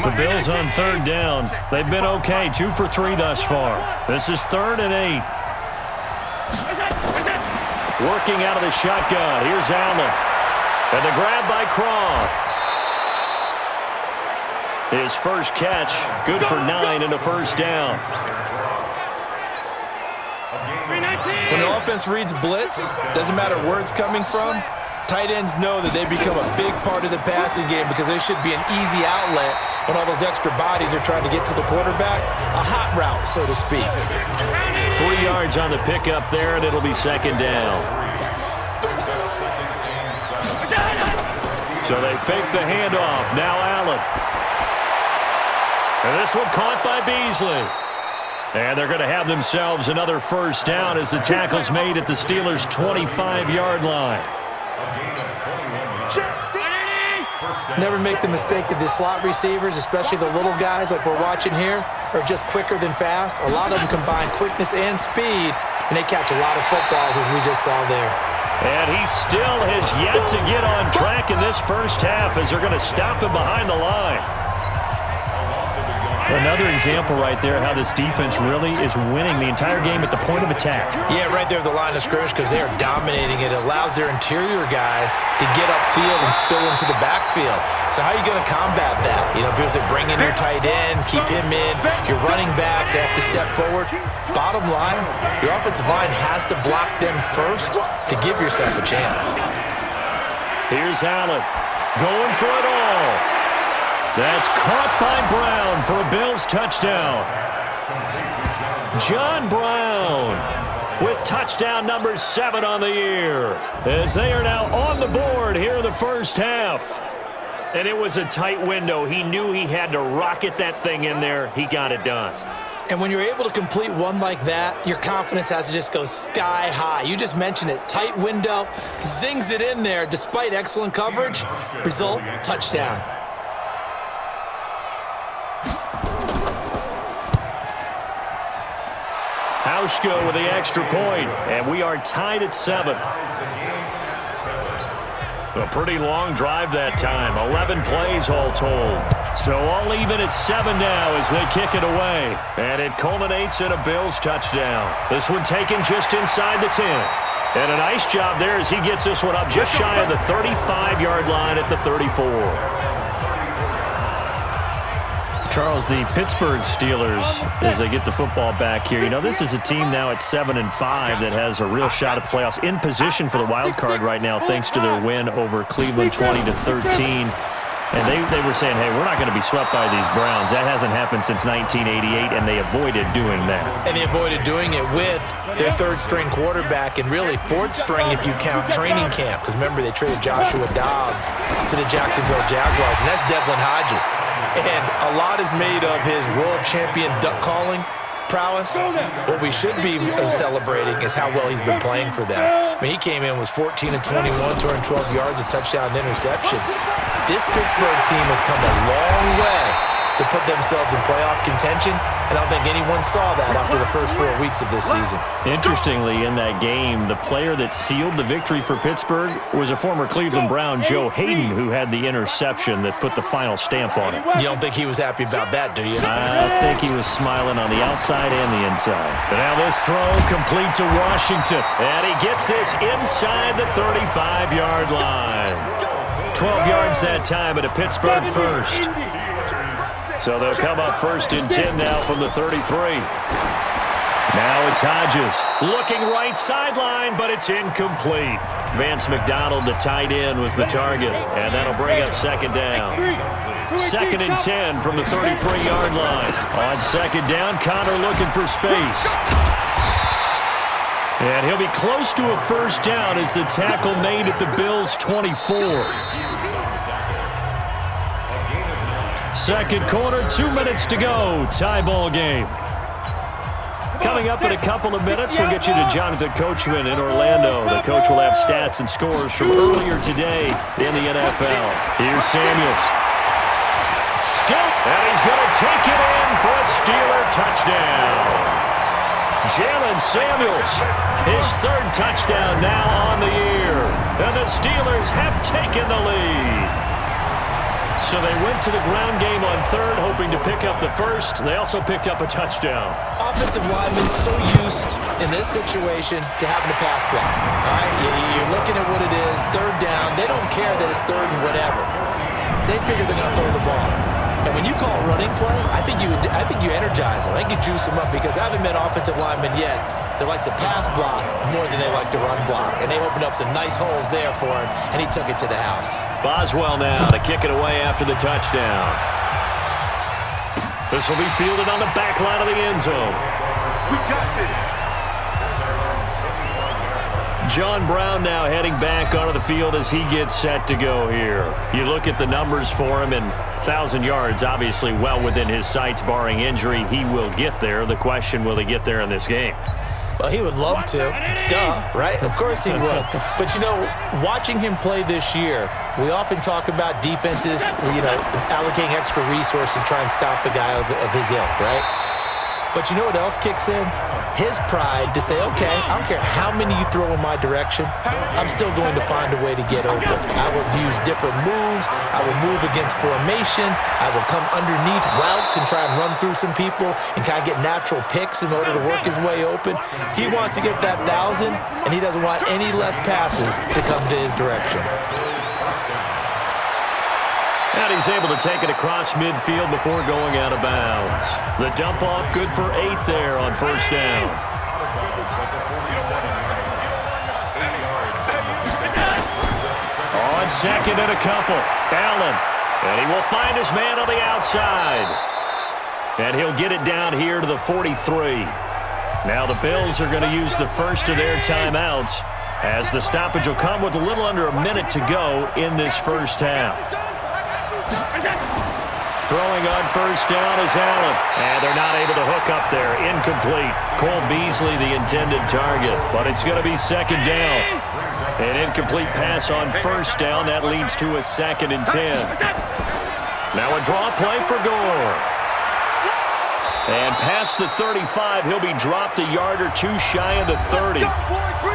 The Bills on third down. They've been okay, 2 for 3 thus far. This is 3rd and 8. Working out of the shotgun. Here's Allen. And the grab by Croft. His first catch, good for 9 and a first down. When the offense reads blitz, doesn't matter where it's coming from, tight ends know that they become a big part of the passing game because they should be an easy outlet when all those extra bodies are trying to get to the quarterback. A hot route, so to speak. 3 yards on the pickup there, and it'll be 2nd down. So they fake the handoff. Now Allen. And this one caught by Beasley. And they're going to have themselves another first down as the tackle's made at the Steelers' 25-yard line. Never make the mistake that the slot receivers, especially the little guys like we're watching here, are just quicker than fast. A lot of them combine quickness and speed, and they catch a lot of footballs, as we just saw there. And he still has yet to get on track in this first half as they're going to stop him behind the line. Another example right there how this defense really is winning the entire game at the point of attack. Yeah, right there at the line of scrimmage because they are dominating it. It allows their interior guys to get upfield and spill into the backfield. So how are you going to combat that? You know, because they bring in your tight end, keep him in. Your running backs, they have to step forward. Bottom line, your offensive line has to block them first to give yourself a chance. Here's Allen going for it all. That's caught by Brown for a Bills touchdown. John Brown with touchdown number 7 on the year as they are now on the board here in the first half. And it was a tight window. He knew he had to rocket that thing in there. He got it done. And when you're able to complete one like that, your confidence has to just go sky high. You just mentioned it. Tight window, zings it in there despite excellent coverage. Result, touchdown. Hauschko with the extra point, and we are tied at 7. A pretty long drive that time, 11 plays all told. So all even at 7 now as they kick it away. And it culminates in a Bills touchdown. This one taken just inside the 10. And a nice job there as he gets this one up just shy of the 35-yard line at the 34. Charles, the Pittsburgh Steelers, as they get the football back here, you know, this is a team now at 7-5 that has a real shot at the playoffs, in position for the wild card right now thanks to their win over Cleveland 20-13. And they were saying, hey, we're not going to be swept by these Browns. That hasn't happened since 1988, and they avoided doing that. And they avoided doing it with their third-string quarterback and really fourth-string if you count training camp. Because remember, they traded Joshua Dobbs to the Jacksonville Jaguars, and that's Devlin Hodges. And a lot is made of his world champion duck calling prowess. What we should be celebrating is how well he's been playing for them. I mean, he came in, was 14 of 21, 212 yards, a touchdown and interception. This Pittsburgh team has come a long way to put themselves in playoff contention, and I don't think anyone saw that after the first 4 weeks of this season. Interestingly, in that game, the player that sealed the victory for Pittsburgh was a former Cleveland Brown, Joe Hayden, who had the interception that put the final stamp on it. You don't think he was happy about that, do you? I think he was smiling on the outside and the inside. But now this throw complete to Washington, and he gets this inside the 35-yard line. 12 yards that time at a Pittsburgh first. So they'll come up 1st and 10 now from the 33. Now it's Hodges looking right sideline, but it's incomplete. Vance McDonald, the tight end, was the target, and that'll bring up 2nd down. 2nd and 10 from the 33-yard line. On 2nd down, Connor looking for space. And he'll be close to a first down as the tackle made at the Bills' 24. Second quarter, 2 minutes to go. Tie ball game. Coming up in a couple of minutes, we'll get you to Jonathan Coachman in Orlando. The coach will have stats and scores from earlier today in the NFL. Here's Samuels. Still, and he's going to take it in for a Steeler touchdown. Jalen Samuels, his 3rd touchdown now on the year. And the Steelers have taken the lead. So they went to the ground game on third, hoping to pick up the first. They also picked up a touchdown. Offensive linemen so used in this situation to having to pass block. All right, you're looking at what it is, third down. They don't care that it's third and whatever. They figure they're going to throw the ball. And when you call a running play, I think you energize them. I think you juice them up because I haven't met offensive linemen yet that likes to pass block more than they like to run block. And they opened up some nice holes there for him, and he took it to the house. Boswell now to kick it away after the touchdown. This will be fielded on the back line of the end zone. We got this. John Brown now heading back onto the field as he gets set to go here. You look at the numbers for him, and 1,000 yards obviously well within his sights barring injury. He will get there. The question, will he get there in this game? Well, he would love to. Duh, right? Of course he would. But, you know, watching him play this year, we often talk about defenses, allocating extra resources to try and stop a guy of his ilk, right? But you know what else kicks in? His pride to say, okay, I don't care how many you throw in my direction, I'm still going to find a way to get open. I will use different moves. I will move against formation. I will come underneath routes and try and run through some people and kind of get natural picks in order to work his way open. He wants to get that 1,000, and he doesn't want any less passes to come to his direction. And he's able to take it across midfield before going out of bounds. The dump off good for 8 there on first down. On second and a couple. Allen. And he will find his man on the outside. And he'll get it down here to the 43. Now the Bills are going to use the first of their timeouts as the stoppage will come with a little under a minute to go in this first half. Throwing on first down is Allen. And they're not able to hook up there. Incomplete. Cole Beasley the intended target. But it's going to be second down. An incomplete pass on first down. That leads to a 2nd and 10. Now a draw play for Gore. And past the 35, he'll be dropped a yard or two shy of the 30.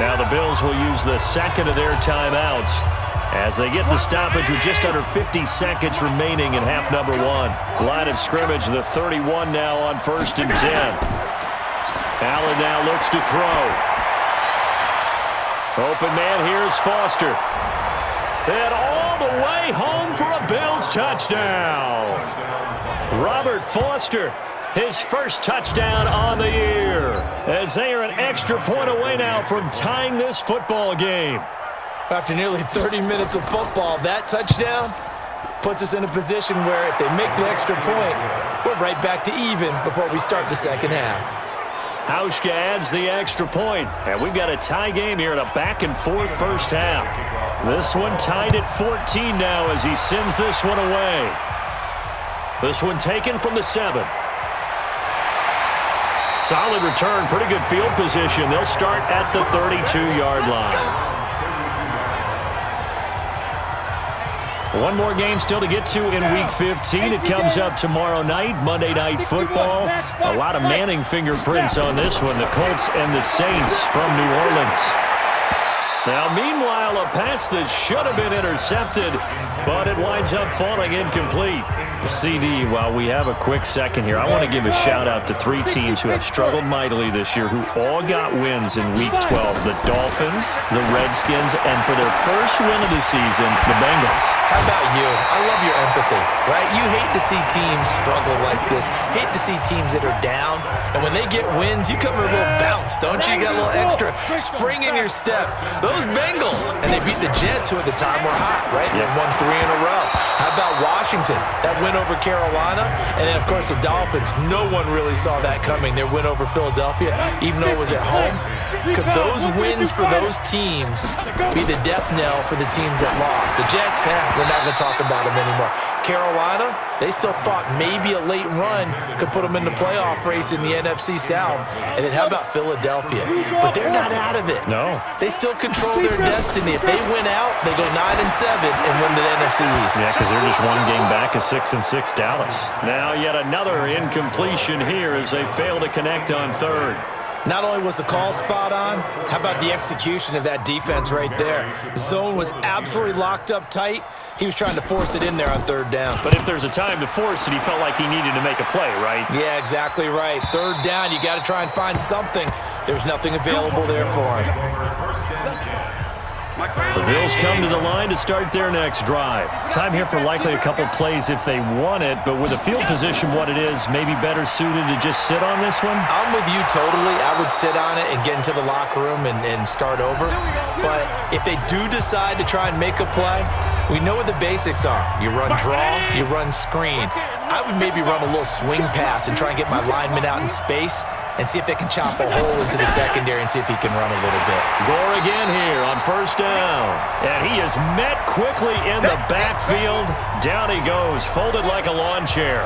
Now the Bills will use the second of their timeouts as they get the stoppage with just under 50 seconds remaining in half number 1. Line of scrimmage, the 31 now on 1st and 10. Allen now looks to throw. Open man, here's Foster. And all the way home for a Bills touchdown. Robert Foster, his first touchdown on the year, as they are an extra point away now from tying this football game. After nearly 30 minutes of football, that touchdown puts us in a position where if they make the extra point, we're right back to even before we start the second half. Hauschka adds the extra point, and we've got a tie game here in a back-and-forth first half. This one tied at 14 now as he sends this one away. This one taken from the 7. Solid return, pretty good field position. They'll start at the 32-yard line. One more game still to get to in Week 15. It comes up tomorrow night, Monday Night Football. A lot of Manning fingerprints on this one, the Colts and the Saints from New Orleans. Now, meanwhile, a pass that should have been intercepted, but it winds up falling incomplete. CD, while we have a quick second here, I want to give a shout-out to 3 teams who have struggled mightily this year, who all got wins in Week 12. The Dolphins, the Redskins, and for their first win of the season, the Bengals. How about you? I love your empathy, right? You hate to see teams struggle like this. Hate to see teams that are down. And when they get wins, you come with a little bounce, don't you? You got a little extra spring in your step. Those Bengals, and they beat the Jets, who at the time were hot, right? They won 3 in a row. How about Washington? That win over Carolina, and then, of course, the Dolphins. No one really saw that coming. Their win over Philadelphia, even though it was at home. Could those wins for those teams be the death knell for the teams that lost? The Jets, we're not going to talk about them anymore. Carolina, they still thought maybe a late run could put them in the playoff race in the NFC South. And then how about Philadelphia? But they're not out of it. No. They still control their destiny. If they win out, they go 9-7 and win the NFC East. Yeah, because they're just one game back of 6-6 Dallas. Now yet another incompletion here as they fail to connect on third. Not only was the call spot on, how about the execution of that defense right there? The zone was absolutely locked up tight. he was trying to force it in there on third down. But if there's a time to force it, he felt like he needed to make a play, right? Yeah, exactly right. Third down, you got to try and find something. There's nothing available there for him. The Bills come to the line to start their next drive. Time here for likely a couple plays if they want it, but with the field position what it is, maybe better suited to just sit on this one? I'm with you totally. I would sit on it and get into the locker room and start over. But if they do decide to try and make a play, we know what the basics are. You run draw, you run screen. I would maybe run a little swing pass and try and get my lineman out in space and see if they can chop a hole into the secondary and see if he can run a little bit. Gore again here on first down. And he is met quickly in the backfield. Down he goes, folded like a lawn chair.